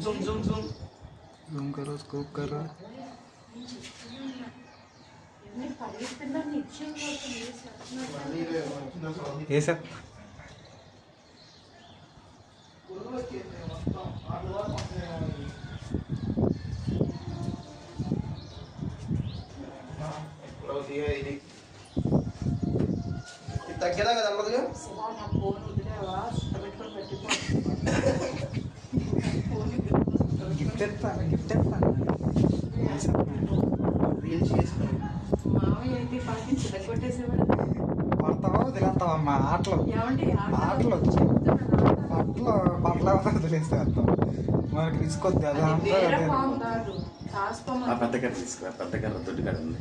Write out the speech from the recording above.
Zoom करो scope करो ये सब తగ్గేదా కదా అమ్మదుగా గిఫ్ట్ పడతావా వదిలేస్తావా అమ్మా ఆటలు ఆటలు వచ్చి బట్టలు వదిలేస్తే వస్తాం మనకి రిస్క్ వద్దు అది పెద్ద కర్ర తీసుకురా పెద్ద కర్ర దొడ్డు కర్ర ఉంది